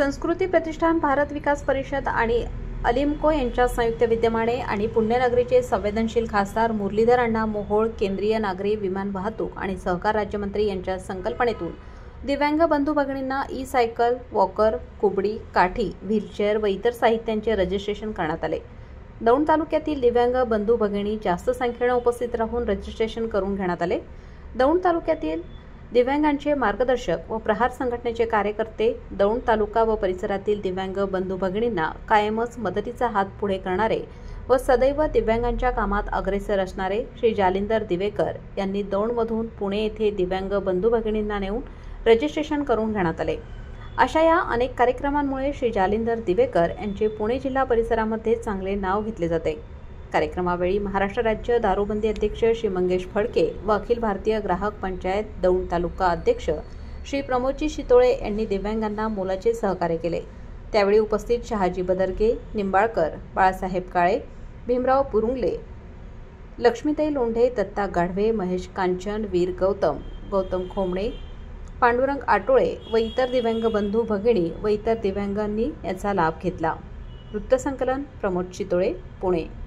संस्कृती प्रतिष्ठान, भारत विकास परिषद आणि अलिम्को यांच्या संयुक्त विद्यमाने आणि पुण्यनगरीचे संवेदनशील खासदार मुरलीधर अण्णा मोहोळ, केंद्रीय नागरी विमान वाहतूक आणि सहकार राज्यमंत्री यांच्या संकल्पनेतून दिव्यांग बंधू भगिनींना ई-सायकल, वॉकर, कुबडी, काठी, व्हीलचेअर व इतर साहित्यांचे रजिस्ट्रेशन करण्यात आले. दौंड तालुक्यातील दिव्यांग बंधू भगिनी जास्त संख्येने उपस्थित राहून रजिस्ट्रेशन करून घेण्यात आले. दौंड तालुक्यातील दिव्यांगांचे मार्गदर्शक व प्रहार संघटनेचे कार्यकर्ते, दौंड तालुका व परिसरातील दिव्यांग बंधू भगिनींना कायमच मदतीचा हात पुढे करणारे व सदैव दिव्यांगांच्या कामात अग्रेसर असणारे श्री जालिंदर दिवेकर यांनी दौंडमधून पुणे येथे दिव्यांग बंधू भगिनींना नेऊन रजिस्ट्रेशन करून घेण्यात आले. अशा या अनेक कार्यक्रमांमुळे श्री जालिंदर दिवेकर यांचे पुणे जिल्हा परिसरामध्ये चांगले नाव घेतले जाते. कार्यक्रमावेळी महाराष्ट्र राज्य दारूबंदी अध्यक्ष श्री मंगेश फडके व अखिल भारतीय ग्राहक पंचायत दौंड तालुका अध्यक्ष श्री प्रमोदजी शितोळे यांनी दिव्यांगांना मोलाचे सहकार्य केले. त्यावेळी उपस्थित शहाजी बदरगे, निंबाळकर, बाळासाहेब काळे, भीमराव पुरुंगले, लक्ष्मीताई लोंढे, दत्ता गाढवे, महेश कांचन, वीर गौतम, गौतम खोमणे, पांडुरंग आटोळे व इतर दिव्यांग बंधू भगिनी व इतर दिव्यांगांनी याचा लाभ घेतला. वृत्तसंकलन प्रमोद शितोळे, पुणे.